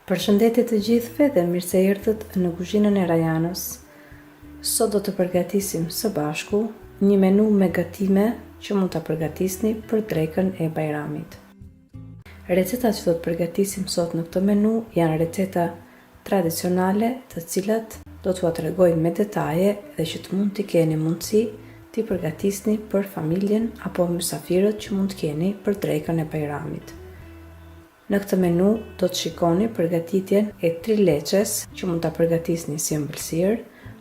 Përshëndetje të gjithëve dhe mirë se erdhët në kuzhinën e Rajanës. Sot do të përgatisim së bashku një menu me gatime që mund ta përgatisni për drekën e Bajramit. Recetat që do të përgatisim sot në këtë menu janë receta tradicionale, të cilat do t'ua tregoj me detaje dhe që të mund t'i keni mundësi t'i përgatisni për familjen apo mysafirët që mund t'keni për drekën e Bajramit. Në këtë menu do të shikoni përgatitjen e trileçes që mund ta përgatisni si ëmbëlsirë,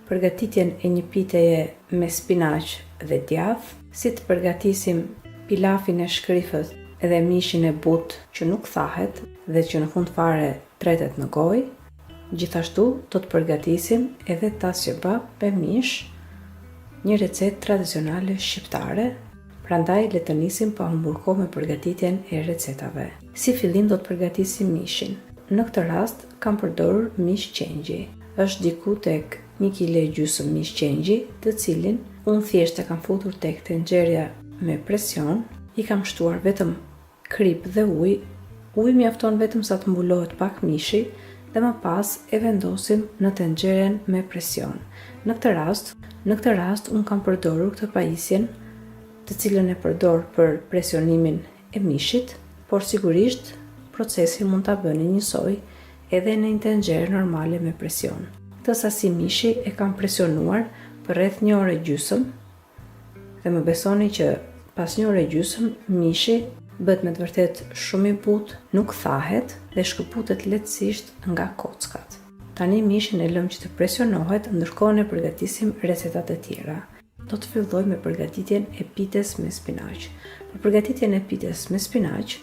përgatitjen e një piteje me spinaq dhe djath, si të përgatisim pilafin e shkrifës edhe mishin e butë që nuk thahet dhe që në fund fare tretet në gojë. Gjithashtu do të përgatisim edhe tas kebab me mish, një recetë tradicionale shqiptare. Prandaj le të nisim pa humbur kohë me përgatitjen e recetave. Si fillim do të përgatisim mishin. Në këtë rast kam përdorur mish qengji. Është diku tek 1,5 kg mish qengji, të cilin unë thjesht e kam futur tek tenxherja me presion, i kam shtuar vetëm krip dhe ujë. Uji mjafton vetëm sa të mbulohet pak mishi dhe më pas e vendosim në tenxheren me presion. Në këtë rast unë kam përdorur këtë pajisjen, të cilën e përdor për presionimin e mishit, por sigurisht procesin mund ta bëni njësoj edhe në një tenxherë normale me presion. Këtë sasi mishi e kam presionuar për rreth 1 orë e gjysmë dhe më besoni që pas 1 orë e gjysmë mishi bëhet me të vërtet shumë i butë, nuk thahet dhe shkëputet lehtësisht nga kockat. Tani mishin e lëm që të presionohet, ndërkohë ne përgatisim recetat e tjera. Do të filloj me përgatitjen e pites me spinaq. Për përgatitjen e pites me spinaq,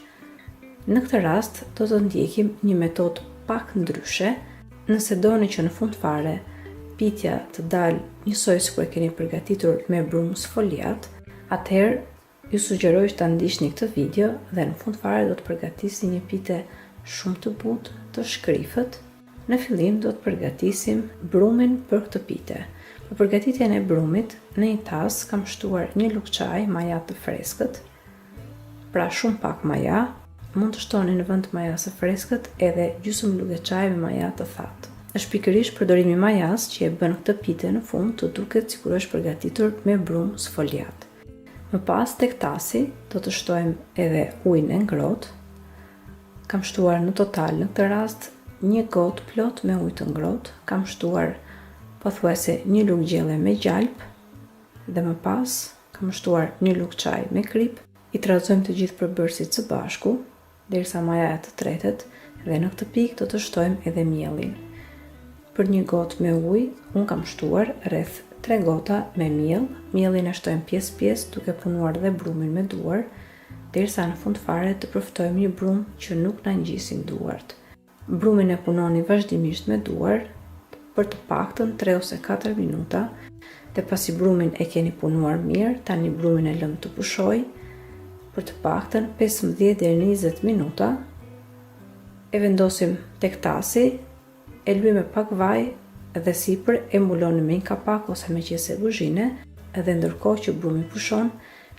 në këtë rast do të ndjekim një metodë pak ndryshe. Nëse doni që në fund fare pitja të dalë njësoj sikur e keni përgatitur me brumë sfoliat, atëherë ju sugjeroj që ta ndiqni këtë video dhe në fund fare do të përgatisni një pite shumë të butë të shkrifët. Në fillim do të përgatisim brumin për këtë pite. Për përgatitjen e brumit, në një tas kam shtuar 1 lugë çaj majat të freskët, pra shumë pak maja, mund të shtoni në vend të majas së freskët edhe gjysmë lugë çaj me maja të thatë. Është pikërisht përdorimi i majas që e bën këtë pite në fund të duket sikur është përgatitur me brumë sfoliat. Më pas tek tasi do të shtojmë edhe ujin e ngrohtë. Kam shtuar në total në këtë rast 1 gotë plot me ujë të ngrohtë, kam shtuar pothuajse 1 lugë gjelle me gjalp dhe më pas kam shtuar 1 lugë çaj me krip. I trazojmë të gjithë përbërësit së bashku derisa maja të tretet dhe në këtë pikë do të shtojmë edhe mielin. Për 1 gotë me ujë unë kam shtuar rreth 3 gota me miell. Mielin e shtojmë pjesë duke punuar dhe brumin me duar derisa në fund fare të përftojmë një brumë që nuk na ngjisin duart. Brumin e punoni vazhdimisht me duar për të paktën 3 ose 4 minuta, dhe pasi brumin e keni punuar mirë, tani brumin e lëm të pushoj për të paktën 15 deri në 20 minuta. E vendosim tek tasi, e lyejmë me pak vaj dhe sipër e mbuloni me një kapak ose me qese kuzhine, edhe ndërkohë që brumi pushon,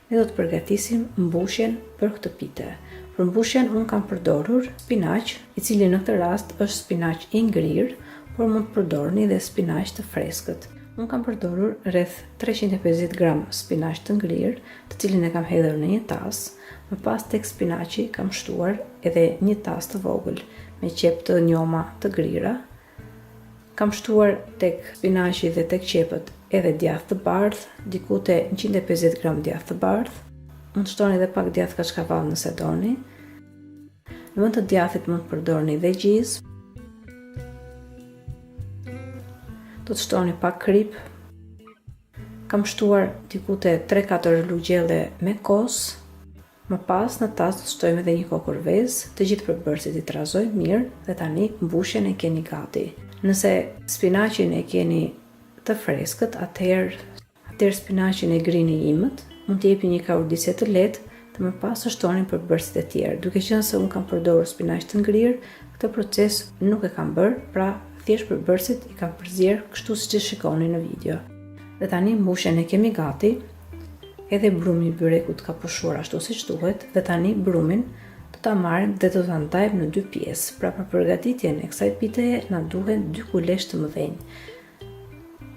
ne do të përgatisim mbushjen për këtë pite. Për mbushjen unë kam përdorur spinaq, i cili në këtë rast është spinaq i ngrirë, por mund të përdorni dhe spinaq të freskët. Unë kam përdorur rreth 350 gram spinaq të ngrirë, të cilin e kam hedhur në një tas. Më pas tek spinaqi kam shtuar edhe një tas të vogël me qep të njoma të grira. Kam shtuar tek spinaqi dhe tek qepët edhe djath të bardhë, diku te 150 gram djath të bardhë. Mund të shtoni edhe pak djath kaçkavall nëse doni. Në vend të djathit mund të përdorni dhe gjizë. Do të shtoni pak krip. Kam shtuar diku te 3-4 lugë gjelle me kos. Më pas në tas do të shtojmë edhe një kokë vezë, të gjithë përbërësit i trazoj mirë dhe tani mbushjen e keni gati. Nëse spinaqin e keni të freskët, atëherë spinaqin e grini imët, mund të jepi një kaurdisje të lehtë dhe më pas të shtoni përbërësit e tjerë. Duke qenë se unë kam përdorur spinaq të ngrirë, këtë proces nuk e kam bërë, pra thjesht përbërësit i kam përzier kështu siç e shikoni në video. Dhe tani mbushjen e kemi gati, edhe brumi i byrekut ka pushuar ashtu siç duhet dhe tani brumin do ta marrim dhe do ta ndajmë në 2 pjesë. Pra për përgatitjen e kësaj piteje na duhen 2 kulaç të mëdhenj.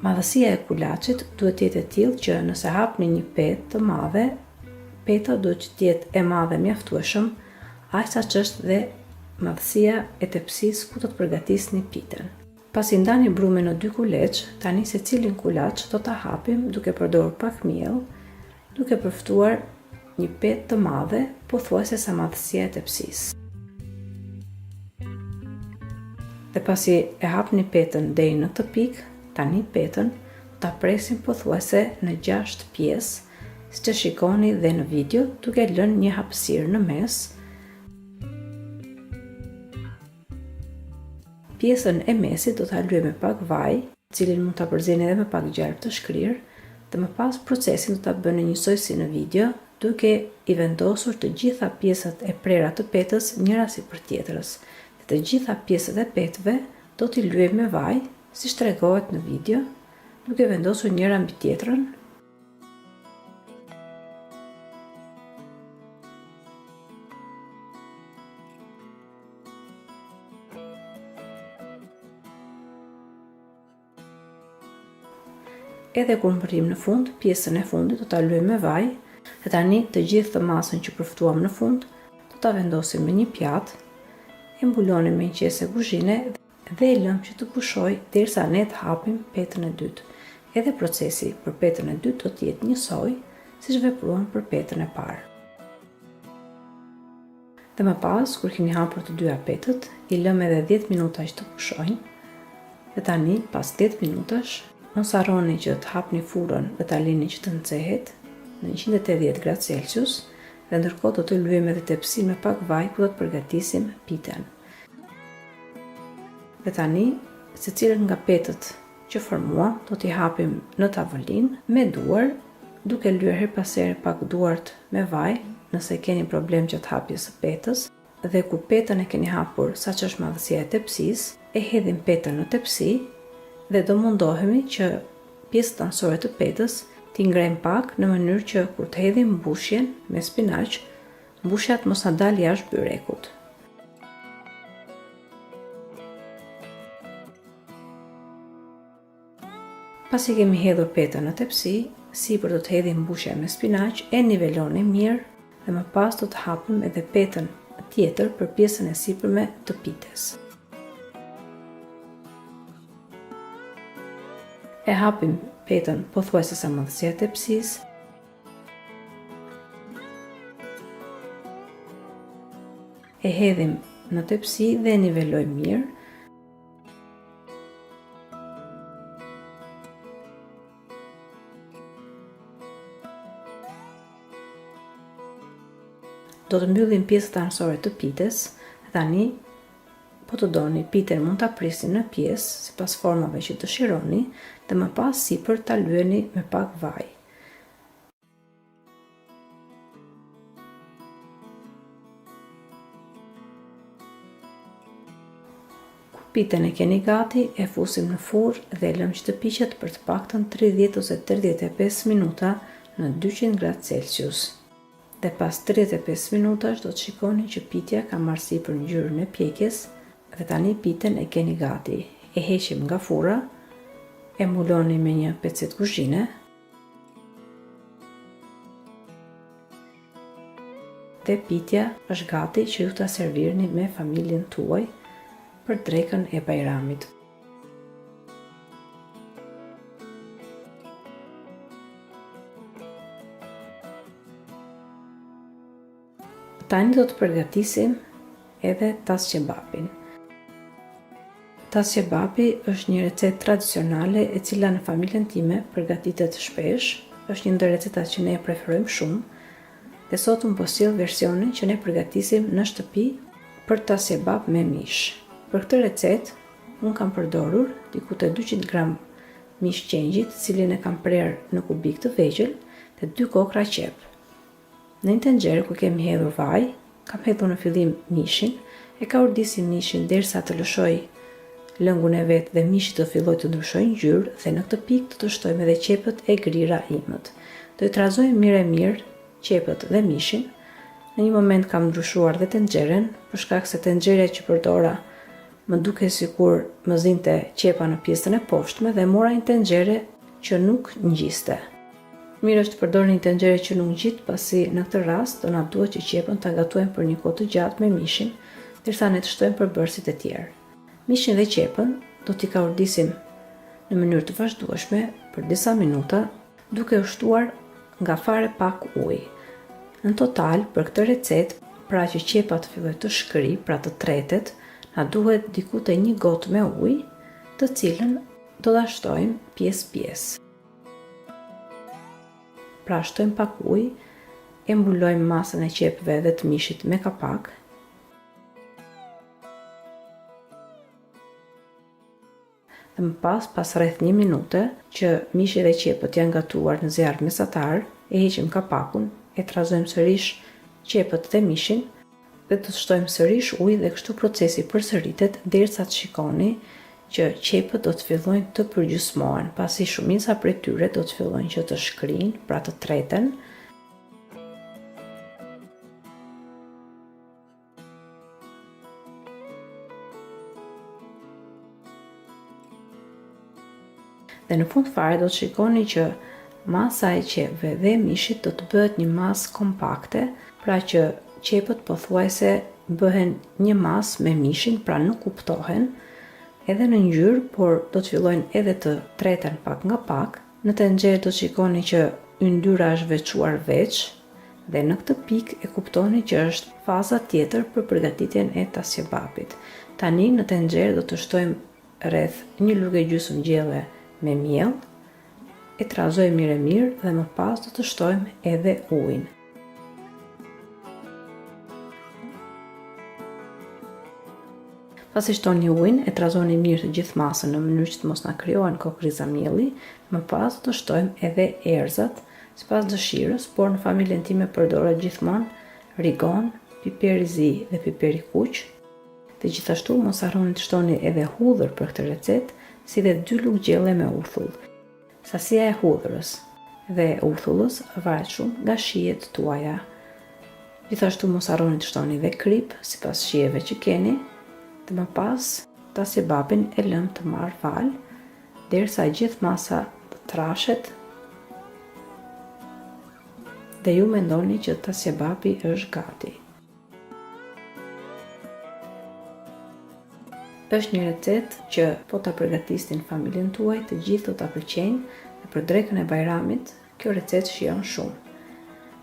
Madhësia e kulaçit duhet të jetë e tillë që nëse hapni një petë të madhe, peta duhet të jetë e madhe mjaftueshëm, aq sa që është dhe madhësia e tepsisë ku do të përgatisni pitën. Pasi ndani brumin në 2 kulaç, tani secilin kulaç do ta hapim duke përdorur pak miell, duke përftuar një petë të madhe, pothuajse sa madhësia e tepsisë. Dhe pasi e hapni petën deri në këtë pikë, tani petën ta presim pothuajse në 6 pjesë, siç e shikoni dhe në video, duke lënë një hapësirë në mes. Pjesën e mesit do ta lyejmë me pak vaj, cilin mund ta përzini edhe me pak gjarpë të shkrirë, dhe më pas procesin do ta bëni njësoj si në video, duke i vendosur të gjitha pjesët e prera të petës njëra sipër tjetrës. Dhe të gjitha pjesët e petëve do t'i lyejmë me vaj, siç tregohet në video, duke vendosur njëra mbi tjetrën. Edhe kur mbërrim në fund, pjesën e fundit do ta lyejmë me vaj. Dhe tani të gjithë të masën që përftuam në fund, do ta vendosim në një pjatë, e mbulonim me një qese kuzhine dhe e lëmë që të pushojë derisa ne të hapim petën e dytë. Edhe procesi për petën e dytë do të jetë njësoj siç vepruam për petën e parë. Dhe më pas, kur keni hapur të dyja petët, i lëmë edhe 10 minuta që të pushojnë. Dhe tani, pas 10 minutash, mos harroni që të hapni furrën dhe ta lini që të nxehet në 180 gradë Celsius, dhe ndërkohë do të lyejmë edhe tepsin me pak vaj ku do të përgatisim pitën. Dhe tani, secilën nga petët që formuam, do t'i hapim në tavolinë me duar, duke lyer her pas here pak duart me vaj, nëse keni problem gjatë hapjes së petës, dhe kur petën e keni hapur saqë është madhësia e tepsisë, e hedhim petën në tepsi dhe do mundohemi që pjesët anësore të petës t'i ngrem pak në mënyrë që kur të hedhim mbushjen me spinaq, mbushja të mos na dalë jashtë byrekut. Pasi kemi hedhur petën në tepsi, sipër do të hedhim mbushja me spinaq, e niveloni mirë dhe më pas do të hapim edhe petën tjetër për pjesën e sipërme të pites. E hapim petën pothuajse sa madhësia e tepsisë. E hedhim në tepsi dhe e nivelojmë mirë. Do të mbyllim pjesët anësore të pites, dhe tani, po të doni, pitën mund ta prisni në pjesë, sipas formave që dëshironi, dhe më pas sipër ta lyeni me pak vaj. Kur pitën e keni gati, e fusim në furrë dhe lëmë që të piqet për të paktën 30 ose 35 minuta në 200 gradë Celsius. Dhe pas 35 minutash do të shikoni që pitja ka marrë sipër ngjyrën e pjekjes dhe tani pitën e keni gati. E heqim nga furra, e mbuloni me një pecet kuzhine dhe pitja është gati që ju ta servirni me familjen tuaj për drekën e Bajramit. Tani do të përgatisim edhe tas kebabin. Tas kebabi është një recetë tradicionale e cila në familjen time përgatitet shpesh, është një ndër recetat që ne preferojmë shumë, dhe sot unë po sjell versionin që ne përgatisim në shtëpi për tas kebab me mish. Për këtë recetë, unë kam përdorur diku te 200 gram mish qengjit, cilin e kam prerë në kubik të vegjël, dhe 2 kokra qep. Në një tenxhere ku kemi hedhur vaj, kam hedhur në fillim mishin, e ka urdisim mishin derisa të lëshoj lëngun e vet dhe mishi të filloj të ndryshojë ngjyrë, dhe në këtë pikë do të shtojmë edhe qepët e grira imët. Do i trazojmë mirë qepët dhe mishin Në një moment kam ndryshuar dhe tenxhere, për shkak se tenxheria që përdora më duke sikur më zinte qepa në pjesën e poshtme dhe mora një tenxhere që nuk ngjiste. Mirë është të përdorni një tenxhere që nuk ngjit, pasi në këtë rast do na duhet që qepën ta gatuajmë për një kohë të gjatë me mishin, derisa ne të shtojmë përbërësit e tjerë. Mishin dhe qepën do t'i kaurdisim në mënyrë të vazhdueshme për disa minuta, duke u shtuar nga fare pak ujë. Në total, për këtë recetë, pra që qepa të fillojë të shkëri, pra të tretet, na duhet diku te 1 gotë me ujë, të cilën do ta shtojmë pjesë-pjesë. Pra shtojmë pak ujë, e mbulojmë masën e qepëve dhe të mishit me kapak. Dhe më pas rreth 1 minute që mishi dhe qepët janë gatuar në zjarr mesatar, e heqim kapakun, e trazojmë sërish qepët dhe mishin dhe të shtojmë sërish ujë dhe kështu procesi përsëritet derisa të shikoni që qepët do të fillojnë të përgjysmohen, pasi shumica prej tyre do të fillojnë që të shkrinë, pra të treten. Dhe në fund fare do të shikoni që masa e qepëve dhe mishit do të bëhet një masë kompakte, pra që qepët pothuajse bëhen një masë me mishin, pra nuk kuptohen edhe në ngjyrë, por do të fillojnë edhe të treten pak nga pak. Në tenxhere do të shikoni që yndyra është veçuar veç dhe në këtë pikë e kuptoni që është faza tjetër për përgatitjen e tasjebapit. Tani në tenxhere do të shtojmë rreth 1 lugë e gjysmë gjelle me miell, e trazojmë mirë dhe më pas do të shtojmë edhe ujin. Pasi shtoni ujin, e trazoni mirë të gjithë masën në mënyrë që të mos na krijohen kokriza mielli, më pas do të shtojmë edhe erëzat, sipas dëshirës, por në familjen time përdoret gjithmonë rigon, piper i zi dhe piper i kuq. Dhe gjithashtu mos harroni të shtoni edhe hudhër për këtë recetë, si dhe 2 lugë gjelle me uthull. Sasia e hudhërës dhe uthullës varet shumë nga shijet tuaja. Gjithashtu mos harroni të shtoni dhe krip sipas shijeve që keni, dhe më pas tasjebapin e lëm të marrë val, derisa gjithë masa të trashet dhe ju mendoni që tasjebapi është gati. Është një recetë që po ta përgatisni në familjen tuaj, të gjithë do ta pëlqejnë dhe për drekën e Bajramit kjo recetë shijon shumë.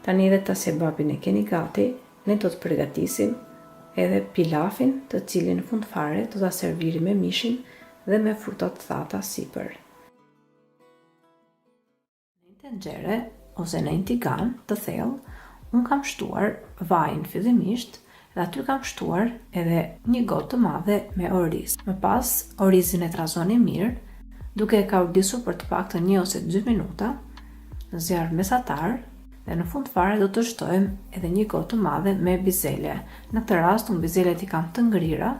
Tani edhe tasjebapin e keni gati, ne do të përgatisim edhe pilafin, të cilin në fund fare do ta servirim me mishin dhe me fruta të thata sipër. Në tenxhere ose në një tigan të thellë, un kam shtuar vajin fillimisht dhe aty kam shtuar edhe 1 gotë të madhe me oriz. Më pas, orizin e trazoni mirë, duke e kaurdisur për të paktën 1 ose 2 minuta në zjarr mesatar, dhe në fund fare do të shtojmë edhe 1 gotë të madhe me bizele. Në këtë rast unë bizelet i kam të ngrira,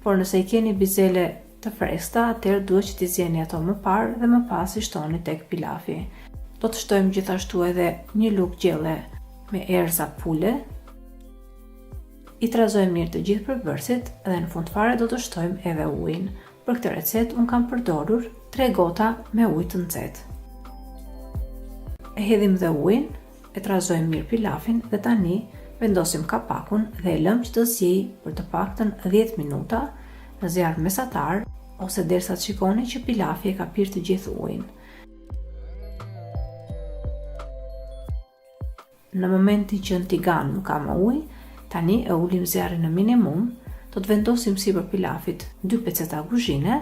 por nëse i keni bizele të freskëta, atëherë duhet që t'i zjeni ato më parë dhe më pas i shtoni tek pilafi. Do të shtojmë gjithashtu edhe 1 lugë gjelle me erëza pule. I trazojmë mirë të gjithë përbërësit dhe në fund fare do të shtojmë edhe ujin. Për këtë recetë unë kam përdorur 3 gota me ujë të nxehtë. E hedhim dhe ujin, e trazojmë mirë pilafin dhe tani vendosim kapakun dhe e lëm që të zjejë për të paktën 10 minuta në zjarr mesatar ose derisa të shikoni që pilafi e ka pirë të gjithë ujin. Në momentin që në tigan nuk ka më ujë, tani e ulim zjarrin në minimum, do të vendosim sipër pilafit 2 peceta kuzhine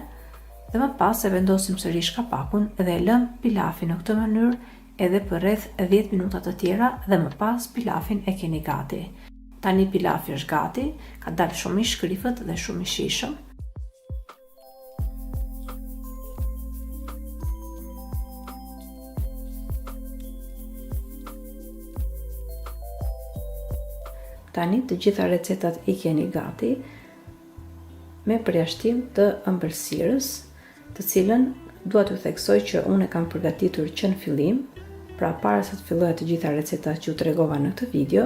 dhe më pas e vendosim sërish kapakun dhe e lëm pilafin në këtë mënyrë edhe për rreth 10 minuta të tjera dhe më pas pilafin e keni gati. Tani pilafi është gati, ka dalë shumë i shkrifët dhe shumë i shijshëm. Tani të gjitha recetat i keni gati, me përjashtim të ëmbëlsirës, të cilën dua t'ju theksoj që unë e kam përgatitur që në fillim, pra para se të filloja të gjitha recetat që ju tregova në këtë video,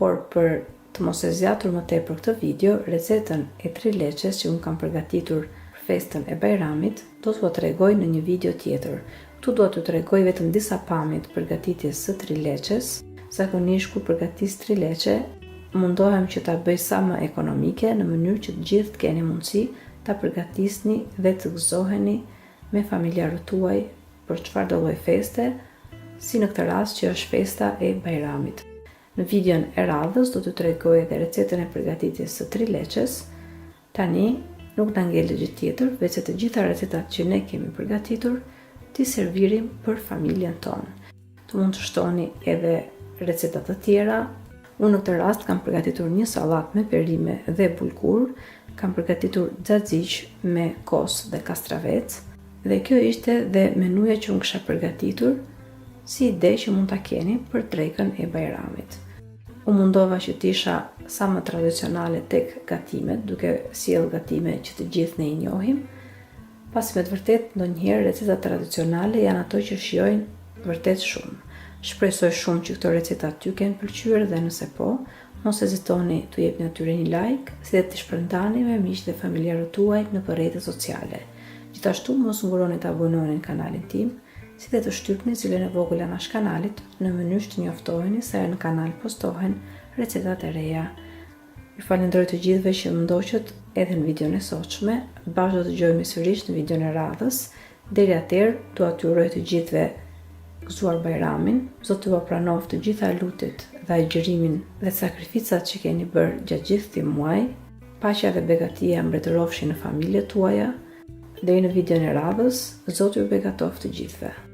por për të mos e zgjatur më tepër këtë video, recetën e 3 leçes që unë kam përgatitur për festën e Bajramit, do t'u tregoj në një video tjetër. Këtu do t'u tregoj vetëm disa pamje të përgatitjes së 3 leçes. Zakonisht kur përgatis 3 leçe, mundohem që ta bëj sa më ekonomike në mënyrë që të gjithë të keni mundësi ta përgatisni dhe të gëzoheni me familjarët tuaj për çfarë do lloj feste, si në këtë rast që është festa e Bajramit. Në videon e radhës do t'ju tregoj edhe recetën e përgatitjes së 3 leçes. Tani nuk na ngel gjë tjetër, veç se të gjitha recetat që ne kemi përgatitur t'i servirim për familjen tonë. Të mund të shtoni edhe recetat të tjera. Unë në këtë rast kam përgatitur një sallatë me perime dhe bulgur, kam përgatitur xhaxhiq me kos dhe kastravec, dhe kjo ishte dhe menuja që unë kisha përgatitur si ide që mund ta keni për drekën e Bajramit. Unë mundova që t'isha sa më tradicionale tek gatimet, duke sjell gatime që të gjithë ne i njohim, pasi me të vërtet ndonjëherë recetat tradicionale janë ato që shijojnë vërtet shumë. Shpresoj shumë që këto recetat t'ju kenë pëlqyer dhe nëse po, mos hezitoni t'u jepni atyre një like, si dhe t'i shpërndani me miqtë dhe familjarët tuaj në rrjetet sociale. Gjithashtu mos nguroni të abononi në kanalin tim, si dhe të shtypni zilën e vogël anash kanalit në mënyrë që të njoftoheni se në kanal postohen recetat e reja. Ju falenderoj të gjithëve që më ndoqët edhe në videon e sotshme. Bashkë do të dëgjojmë sërish në videon e radhës. Deri atëherë, dua t'ju uroj të gjithëve gëzuar Bajramin. Zoti ju pranoft të gjitha lutjet dhe agjërimin dhe sakrificat që keni bërë gjatë gjithë këtij muaji. Paqja dhe begatia mbretërofshin në familjet tuaja. Deri në videon e radhës, Zoti ju begatoft të gjithëve.